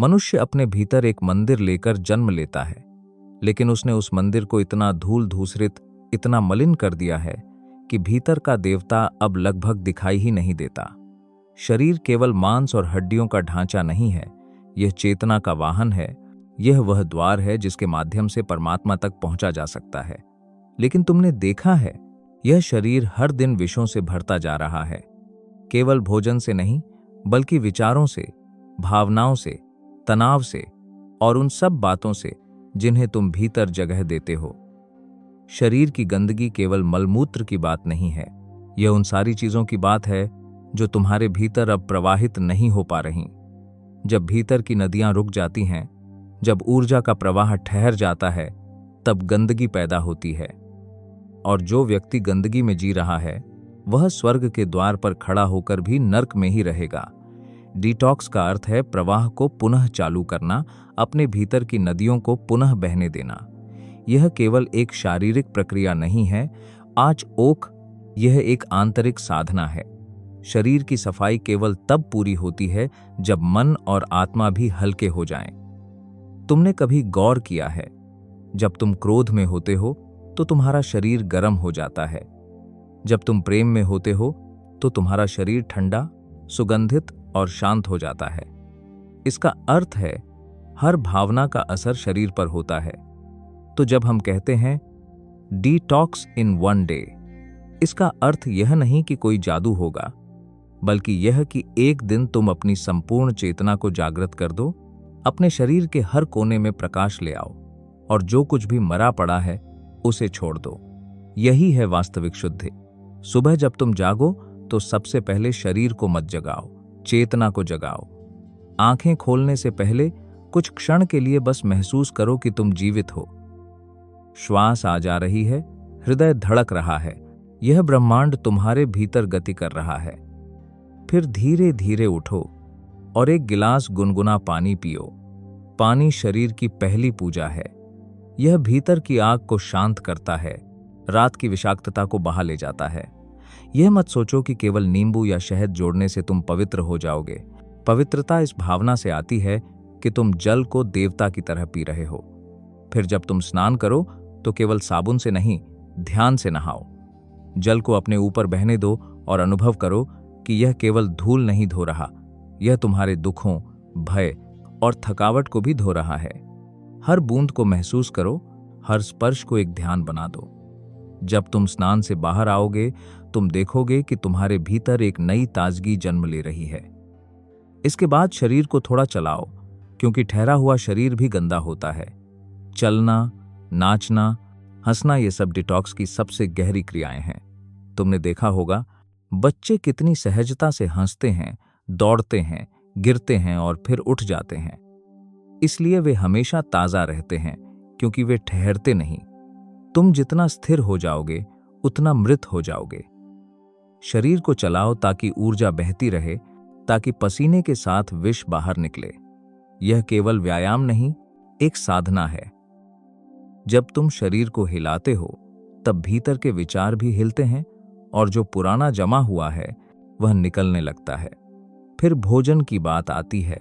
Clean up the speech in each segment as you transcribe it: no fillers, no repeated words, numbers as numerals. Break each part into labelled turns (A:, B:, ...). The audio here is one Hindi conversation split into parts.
A: मनुष्य अपने भीतर एक मंदिर लेकर जन्म लेता है, लेकिन उसने उस मंदिर को इतना धूल धूसरित, इतना मलिन कर दिया है कि भीतर का देवता अब लगभग दिखाई ही नहीं देता। शरीर केवल मांस और हड्डियों का ढांचा नहीं है, यह चेतना का वाहन है। यह वह द्वार है जिसके माध्यम से परमात्मा तक पहुंचा जा सकता है। लेकिन तुमने देखा है, यह शरीर हर दिन विषों से भरता जा रहा है। केवल भोजन से नहीं, बल्कि विचारों से, भावनाओं से, तनाव से और उन सब बातों से जिन्हें तुम भीतर जगह देते हो। शरीर की गंदगी केवल मलमूत्र की बात नहीं है, यह उन सारी चीजों की बात है जो तुम्हारे भीतर अब प्रवाहित नहीं हो पा रही। जब भीतर की नदियां रुक जाती हैं, जब ऊर्जा का प्रवाह ठहर जाता है, तब गंदगी पैदा होती है। और जो व्यक्ति गंदगी में जी रहा है, वह स्वर्ग के द्वार पर खड़ा होकर भी नर्क में ही रहेगा। डिटॉक्स का अर्थ है प्रवाह को पुनः चालू करना, अपने भीतर की नदियों को पुनः बहने देना। यह केवल एक शारीरिक प्रक्रिया नहीं है, आज ओक, यह एक आंतरिक साधना है। शरीर की सफाई केवल तब पूरी होती है जब मन और आत्मा भी हल्के हो जाएं। तुमने कभी गौर किया है, जब तुम क्रोध में होते हो तो तुम्हारा शरीर गर्म हो जाता है। जब तुम प्रेम में होते हो तो तुम्हारा शरीर ठंडा, सुगंधित और शांत हो जाता है। इसका अर्थ है हर भावना का असर शरीर पर होता है। तो जब हम कहते हैं डिटॉक्स इन वन डे, इसका अर्थ यह नहीं कि कोई जादू होगा, बल्कि यह कि एक दिन तुम अपनी संपूर्ण चेतना को जागृत कर दो, अपने शरीर के हर कोने में प्रकाश ले आओ और जो कुछ भी मरा पड़ा है उसे छोड़ दो। यही है वास्तविक शुद्धि। सुबह जब तुम जागो तो सबसे पहले शरीर को मत जगाओ, चेतना को जगाओ। आंखें खोलने से पहले कुछ क्षण के लिए बस महसूस करो कि तुम जीवित हो। श्वास आ जा रही है, हृदय धड़क रहा है, यह ब्रह्मांड तुम्हारे भीतर गति कर रहा है। फिर धीरे धीरे उठो और एक गिलास गुनगुना पानी पियो। पानी शरीर की पहली पूजा है। यह भीतर की आग को शांत करता है, रात की विषाक्तता को बहा ले जाता है। यह मत सोचो कि केवल नींबू या शहद जोड़ने से तुम पवित्र हो जाओगे। पवित्रता इस भावना से आती है कि तुम जल को देवता की तरह पी रहे हो। फिर जब तुम स्नान करो तो केवल साबुन से नहीं, ध्यान से नहाओ। जल को अपने ऊपर बहने दो और अनुभव करो कि यह केवल धूल नहीं धो रहा, यह तुम्हारे दुखों, भय और थकावट को भी धो रहा है। हर बूंद को महसूस करो, हर स्पर्श को एक ध्यान बना दो। जब तुम स्नान से बाहर आओगे, तुम देखोगे कि तुम्हारे भीतर एक नई ताजगी जन्म ले रही है। इसके बाद शरीर को थोड़ा चलाओ, क्योंकि ठहरा हुआ शरीर भी गंदा होता है। चलना, नाचना, हंसना, ये सब डिटॉक्स की सबसे गहरी क्रियाएं हैं। तुमने देखा होगा, बच्चे कितनी सहजता से हंसते हैं, दौड़ते हैं, गिरते हैं और फिर उठ जाते हैं। इसलिए वे हमेशा ताजा रहते हैं, क्योंकि वे ठहरते नहीं। तुम जितना स्थिर हो जाओगे, उतना मृत हो जाओगे। शरीर को चलाओ ताकि ऊर्जा बहती रहे, ताकि पसीने के साथ विष बाहर निकले। यह केवल व्यायाम नहीं, एक साधना है। जब तुम शरीर को हिलाते हो, तब भीतर के विचार भी हिलते हैं और जो पुराना जमा हुआ है वह निकलने लगता है। फिर भोजन की बात आती है।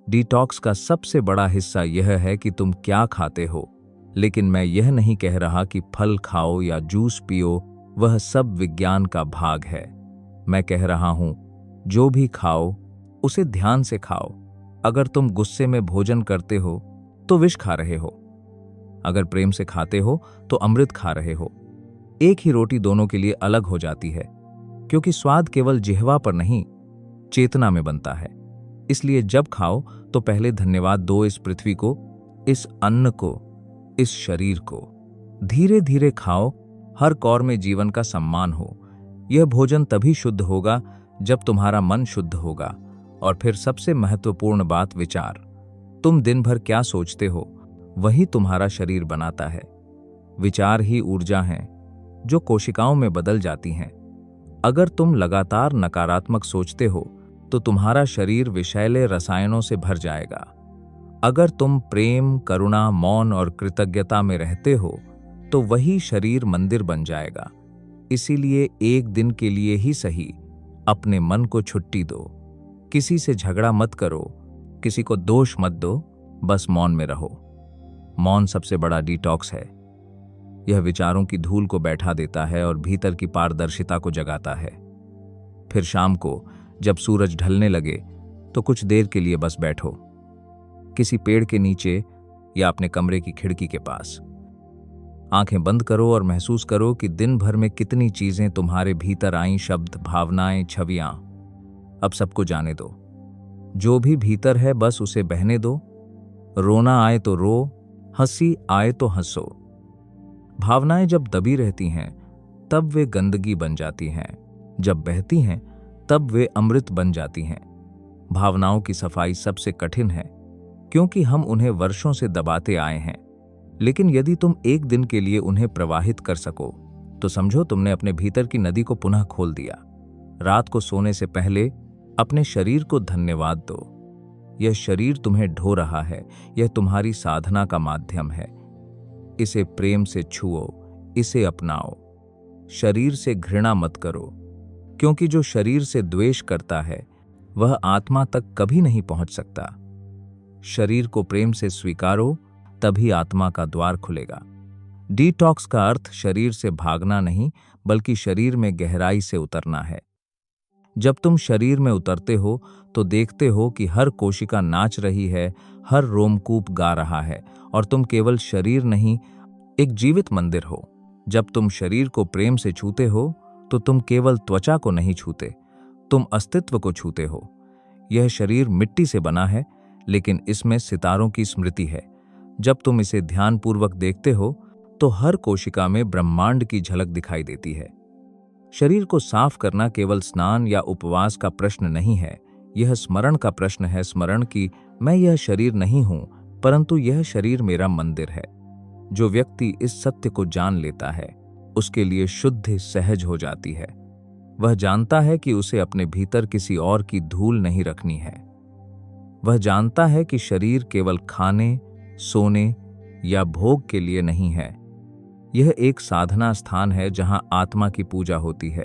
A: डिटॉक्स का सबसे बड़ा हिस्सा यह है कि तुम क्या खाते हो। लेकिन मैं यह नहीं कह रहा कि फल खाओ या जूस पियो, वह सब विज्ञान का भाग है। मैं कह रहा हूं, जो भी खाओ उसे ध्यान से खाओ। अगर तुम गुस्से में भोजन करते हो तो विष खा रहे हो, अगर प्रेम से खाते हो तो अमृत खा रहे हो। एक ही रोटी दोनों के लिए अलग हो जाती है, क्योंकि स्वाद केवल जिह्वा पर नहीं, चेतना में बनता है। इसलिए जब खाओ तो पहले धन्यवाद दो इस पृथ्वी को, इस अन्न को, इस शरीर को। धीरे धीरे खाओ, हर कौर में जीवन का सम्मान हो। यह भोजन तभी शुद्ध होगा जब तुम्हारा मन शुद्ध होगा। और फिर सबसे महत्वपूर्ण बात, विचार। तुम दिन भर क्या सोचते हो, वही तुम्हारा शरीर बनाता है। विचार ही ऊर्जा हैं जो कोशिकाओं में बदल जाती हैं। अगर तुम लगातार नकारात्मक सोचते हो तो तुम्हारा शरीर विषैले रसायनों से भर जाएगा। अगर तुम प्रेम, करुणा, मौन और कृतज्ञता में रहते हो तो वही शरीर मंदिर बन जाएगा। इसीलिए एक दिन के लिए ही सही अपने मन को छुट्टी दो। किसी से झगड़ा मत करो, किसी को दोष मत दो, बस मौन में रहो। मौन सबसे बड़ा डिटॉक्स है। यह विचारों की धूल को बैठा देता है और भीतर की पारदर्शिता को जगाता है। फिर शाम को जब सूरज ढलने लगे तो कुछ देर के लिए बस बैठो, किसी पेड़ के नीचे या अपने कमरे की खिड़की के पास। आंखें बंद करो और महसूस करो कि दिन भर में कितनी चीजें तुम्हारे भीतर आईं, शब्द, भावनाएं, छवियां। अब सबको जाने दो। जो भी भीतर है बस उसे बहने दो। रोना आए तो रो, हंसी आए तो हंसो। भावनाएं जब दबी रहती हैं तब वे गंदगी बन जाती हैं, जब बहती हैं तब वे अमृत बन जाती हैं। भावनाओं की सफाई सबसे कठिन है क्योंकि हम उन्हें वर्षों से दबाते आए हैं। लेकिन यदि तुम एक दिन के लिए उन्हें प्रवाहित कर सको तो समझो तुमने अपने भीतर की नदी को पुनः खोल दिया। रात को सोने से पहले अपने शरीर को धन्यवाद दो। यह शरीर तुम्हें ढो रहा है, यह तुम्हारी साधना का माध्यम है। इसे प्रेम से छुओ, इसे अपनाओ। शरीर से घृणा मत करो, क्योंकि जो शरीर से द्वेष करता है वह आत्मा तक कभी नहीं पहुंच सकता। शरीर को प्रेम से स्वीकारो, तभी आत्मा का द्वार खुलेगा। डिटॉक्स का अर्थ शरीर से भागना नहीं, बल्कि शरीर में गहराई से उतरना है। जब तुम शरीर में उतरते हो तो देखते हो कि हर कोशिका नाच रही है, हर रोमकूप गा रहा है, और तुम केवल शरीर नहीं, एक जीवित मंदिर हो। जब तुम शरीर को प्रेम से छूते हो तो तुम केवल त्वचा को नहीं छूते, तुम अस्तित्व को छूते हो। यह शरीर मिट्टी से बना है, लेकिन इसमें सितारों की स्मृति है। जब तुम इसे ध्यानपूर्वक देखते हो तो हर कोशिका में ब्रह्मांड की झलक दिखाई देती है। शरीर को साफ करना केवल स्नान या उपवास का प्रश्न नहीं है, यह स्मरण का प्रश्न है। स्मरण की मैं यह शरीर नहीं हूं, परंतु यह शरीर मेरा मंदिर है। जो व्यक्ति इस सत्य को जान लेता है उसके लिए शुद्धि सहज हो जाती है। वह जानता है कि उसे अपने भीतर किसी और की धूल नहीं रखनी है। वह जानता है कि शरीर केवल खाने, सोने या भोग के लिए नहीं है। यह एक साधना स्थान है जहां आत्मा की पूजा होती है।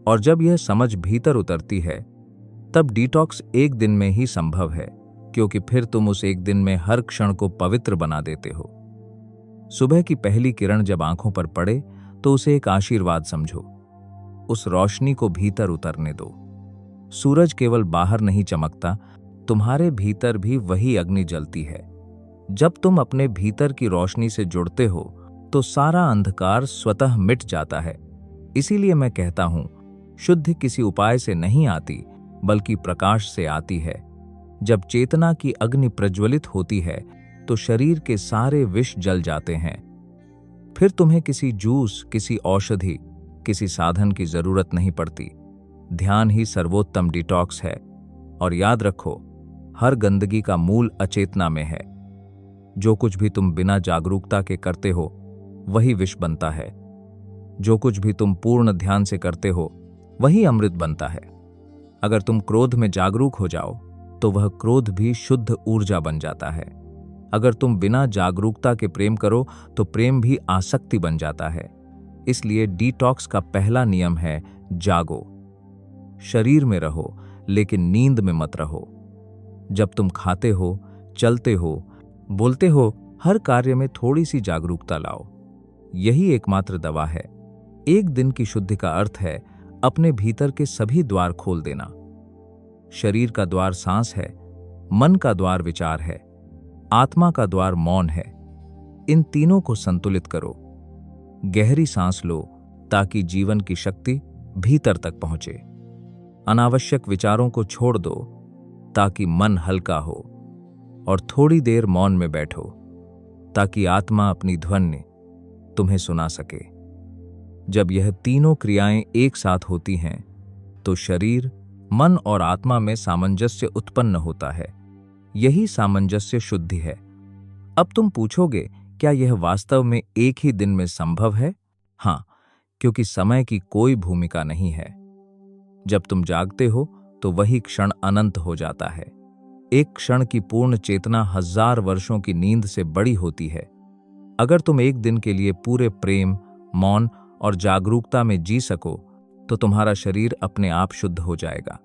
A: और जब यह समझ भीतर उतरती है तब डिटॉक्स एक दिन में ही संभव है, क्योंकि फिर तुम उस एक दिन में हर क्षण को पवित्र बना देते हो। सुबह की पहली किरण जब आंखों पर पड़े तो उसे एक आशीर्वाद समझो। उस रोशनी को भीतर उतरने दो। सूरज केवल बाहर नहीं चमकता, तुम्हारे भीतर भी वही अग्नि जलती है। जब तुम अपने भीतर की रोशनी से जुड़ते हो तो सारा अंधकार स्वतः मिट जाता है। इसीलिए मैं कहता हूं, शुद्धि किसी उपाय से नहीं आती, बल्कि प्रकाश से आती है। जब चेतना की अग्नि प्रज्वलित होती है तो शरीर के सारे विष जल जाते हैं। फिर तुम्हें किसी जूस, किसी औषधि, किसी साधन की जरूरत नहीं पड़ती। ध्यान ही सर्वोत्तम डिटॉक्स है। और याद रखो, हर गंदगी का मूल अचेतना में है। जो कुछ भी तुम बिना जागरूकता के करते हो वही विष बनता है। जो कुछ भी तुम पूर्ण ध्यान से करते हो वही अमृत बनता है। अगर तुम क्रोध में जागरूक हो जाओ तो वह क्रोध भी शुद्ध ऊर्जा बन जाता है। अगर तुम बिना जागरूकता के प्रेम करो तो प्रेम भी आसक्ति बन जाता है। इसलिए डिटॉक्स का पहला नियम है जागो। शरीर में रहो, लेकिन नींद में मत रहो। जब तुम खाते हो, चलते हो, बोलते हो, हर कार्य में थोड़ी सी जागरूकता लाओ। यही एकमात्र दवा है। एक दिन की शुद्धि का अर्थ है अपने भीतर के सभी द्वार खोल देना। शरीर का द्वार सांस है, मन का द्वार विचार है, आत्मा का द्वार मौन है। इन तीनों को संतुलित करो। गहरी सांस लो ताकि जीवन की शक्ति भीतर तक पहुंचे। अनावश्यक विचारों को छोड़ दो ताकि मन हल्का हो। और थोड़ी देर मौन में बैठो ताकि आत्मा अपनी ध्वनि तुम्हें सुना सके। जब यह तीनों क्रियाएं एक साथ होती हैं तो शरीर, मन और आत्मा में सामंजस्य उत्पन्न होता है। यही सामंजस्य शुद्धि है। अब तुम पूछोगे, क्या यह वास्तव में एक ही दिन में संभव है? हाँ, क्योंकि समय की कोई भूमिका नहीं है। जब तुम जागते हो तो वही क्षण अनंत हो जाता है। एक क्षण की पूर्ण चेतना 1000 वर्षों की नींद से बड़ी होती है। अगर तुम एक दिन के लिए पूरे प्रेम, मौन और जागरूकता में जी सको तो तुम्हारा शरीर अपने आप शुद्ध हो जाएगा।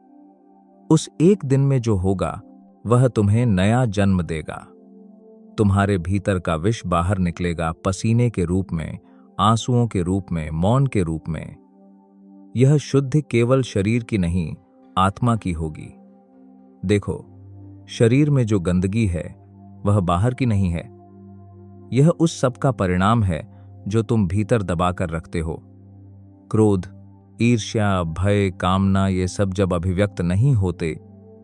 A: उस एक दिन में जो होगा वह तुम्हें नया जन्म देगा। तुम्हारे भीतर का विष बाहर निकलेगा, पसीने के रूप में, आंसुओं के रूप में, मौन के रूप में। यह शुद्धि केवल शरीर की नहीं, आत्मा की होगी। देखो, शरीर में जो गंदगी है वह बाहर की नहीं है। यह उस सब का परिणाम है जो तुम भीतर दबाकर रखते हो। क्रोध, ईर्ष्या, भय, कामना, ये सब जब अभिव्यक्त नहीं होते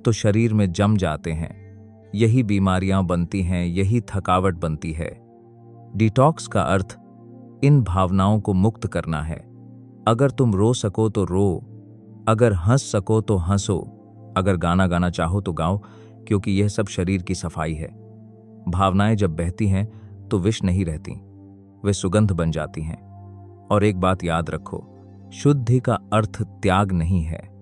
A: तो शरीर में जम जाते हैं। यही बीमारियां बनती हैं, यही थकावट बनती है। डिटॉक्स का अर्थ इन भावनाओं को मुक्त करना है। अगर तुम रो सको तो रो, अगर हंस सको तो हंसो, अगर गाना गाना चाहो तो गाओ, क्योंकि यह सब शरीर की सफाई है। भावनाएं जब बहती हैं तो विष नहीं रहती, वे सुगंध बन जाती हैं। और एक बात याद रखो, शुद्धि का अर्थ त्याग नहीं है।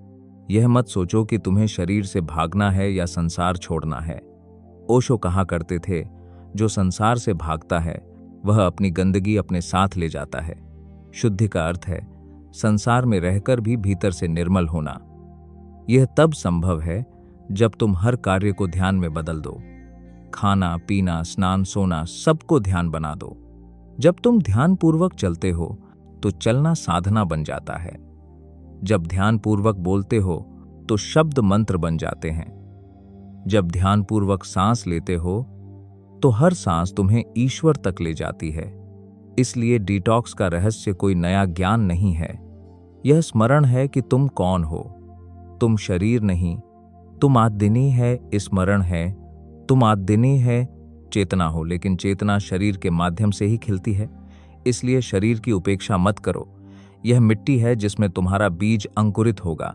A: यह मत सोचो कि तुम्हें शरीर से भागना है या संसार छोड़ना है। ओशो कहा करते थे, जो संसार से भागता है वह अपनी गंदगी अपने साथ ले जाता है। शुद्धि का अर्थ है संसार में रहकर भी भीतर से निर्मल होना। यह तब संभव है जब तुम हर कार्य को ध्यान में बदल दो। खाना, पीना, स्नान, सोना, सबको ध्यान बना दो। जब तुम ध्यानपूर्वक चलते हो तो चलना साधना बन जाता है। जब ध्यानपूर्वक बोलते हो तो शब्द मंत्र बन जाते हैं। जब ध्यानपूर्वक सांस लेते हो तो हर सांस तुम्हें ईश्वर तक ले जाती है। इसलिए डिटॉक्स का रहस्य कोई नया ज्ञान नहीं है। यह स्मरण है कि तुम कौन हो। तुम शरीर नहीं, तुम आदिनी है, स्मरण है। तुम आदिनी है, चेतना हो, लेकिन चेतना शरीर के माध्यम से ही खिलती है। इसलिए शरीर की उपेक्षा मत करो। यह मिट्टी है जिसमें तुम्हारा बीज अंकुरित होगा।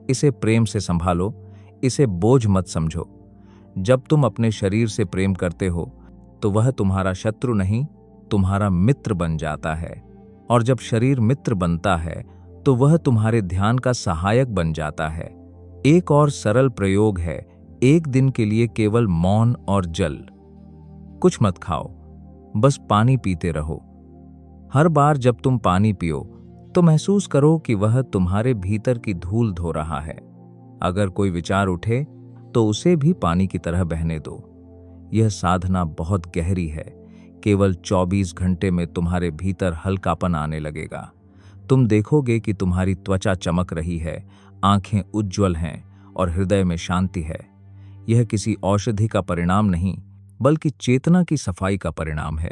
A: इसे प्रेम से संभालो, इसे बोझ मत समझो। जब तुम अपने शरीर से प्रेम करते हो तो वह तुम्हारा शत्रु नहीं, तुम्हारा मित्र बन जाता है। और जब शरीर मित्र बनता है तो वह तुम्हारे ध्यान का सहायक बन जाता है। एक और सरल प्रयोग है, एक दिन के लिए केवल मौन और जल। कुछ मत खाओ, बस पानी पीते रहो। हर बार जब तुम पानी पियो तो महसूस करो कि वह तुम्हारे भीतर की धूल धो रहा है। अगर कोई विचार उठे तो उसे भी पानी की तरह बहने दो। यह साधना बहुत गहरी है। केवल 24 घंटे में तुम्हारे भीतर हल्कापन आने लगेगा। तुम देखोगे कि तुम्हारी त्वचा चमक रही है, आंखें उज्ज्वल हैं और हृदय में शांति है। यह किसी औषधि का परिणाम नहीं, बल्कि चेतना की सफाई का परिणाम है।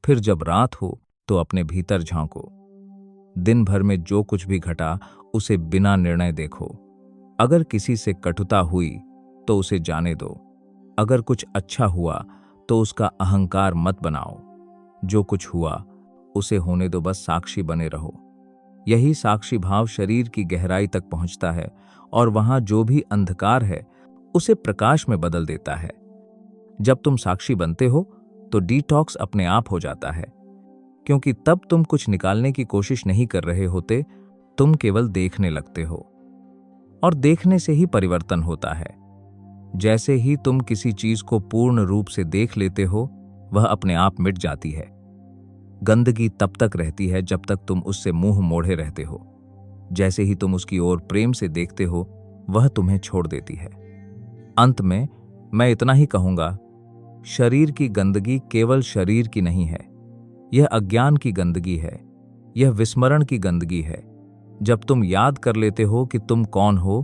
A: फिर जब रात हो तो अपने भीतर झांको। दिन भर में जो कुछ भी घटा उसे बिना निर्णय देखो। अगर किसी से कटुता हुई तो उसे जाने दो। अगर कुछ अच्छा हुआ तो उसका अहंकार मत बनाओ। जो कुछ हुआ उसे होने दो, बस साक्षी बने रहो। यही साक्षी भाव शरीर की गहराई तक पहुंचता है और वहां जो भी अंधकार है उसे प्रकाश में बदल देता है। जब तुम साक्षी बनते हो तो डिटॉक्स अपने आप हो जाता है, क्योंकि तब तुम कुछ निकालने की कोशिश नहीं कर रहे होते, तुम केवल देखने लगते हो। और देखने से ही परिवर्तन होता है। जैसे ही तुम किसी चीज को पूर्ण रूप से देख लेते हो, वह अपने आप मिट जाती है। गंदगी तब तक रहती है जब तक तुम उससे मुंह मोड़े रहते हो। जैसे ही तुम उसकी ओर प्रेम से देखते हो, वह तुम्हें छोड़ देती है। अंत में मैं इतना ही कहूंगा, शरीर की गंदगी केवल शरीर की नहीं है। यह अज्ञान की गंदगी है, यह विस्मरण की गंदगी है। जब तुम याद कर लेते हो कि तुम कौन हो,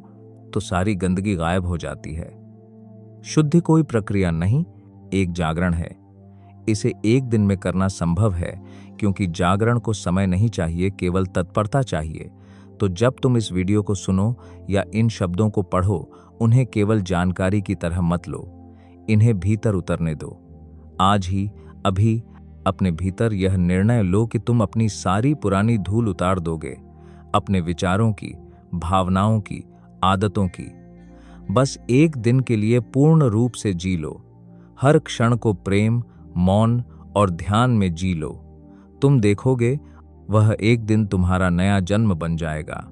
A: तो सारी गंदगी गायब हो जाती है। शुद्धि कोई प्रक्रिया नहीं, एक जागरण है। इसे एक दिन में करना संभव है, क्योंकि जागरण को समय नहीं चाहिए, केवल तत्परता चाहिए। तो जब तुम इस वीडियो को सुनो या इन शब्दों को पढ़ो, उन्हें केवल जानकारी की तरह मत लो, इन्हें भीतर उतरने दो। आज ही, अभी अपने भीतर यह निर्णय लो कि तुम अपनी सारी पुरानी धूल उतार दोगे, अपने विचारों की, भावनाओं की, आदतों की। बस एक दिन के लिए पूर्ण रूप से जी लो। हर क्षण को प्रेम, मौन और ध्यान में जी लो। तुम देखोगे वह एक दिन तुम्हारा नया जन्म बन जाएगा।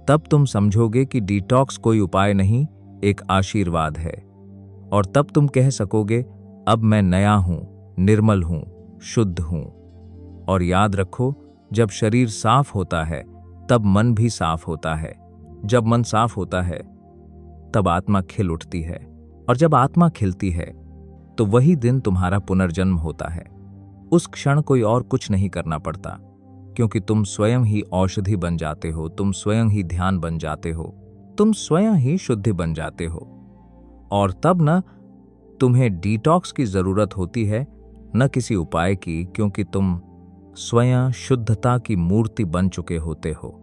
A: तब तुम समझोगे कि डिटॉक्स कोई उपाय नहीं, एक आशीर्वाद है। और तब तुम कह सकोगे, अब मैं नया हूं, निर्मल हूं, शुद्ध हूं। और याद रखो, जब शरीर साफ होता है तब मन भी साफ होता है। जब मन साफ होता है तब आत्मा खिल उठती है। और जब आत्मा खिलती है तो वही दिन तुम्हारा पुनर्जन्म होता है। उस क्षण कोई और कुछ नहीं करना पड़ता, क्योंकि तुम स्वयं ही औषधि बन जाते हो, तुम स्वयं ही ध्यान बन जाते हो, तुम स्वयं ही शुद्धि बन जाते हो। और तब न तुम्हें डिटॉक्स की जरूरत होती है, न किसी उपाय की, क्योंकि तुम स्वयं शुद्धता की मूर्ति बन चुके होते हो।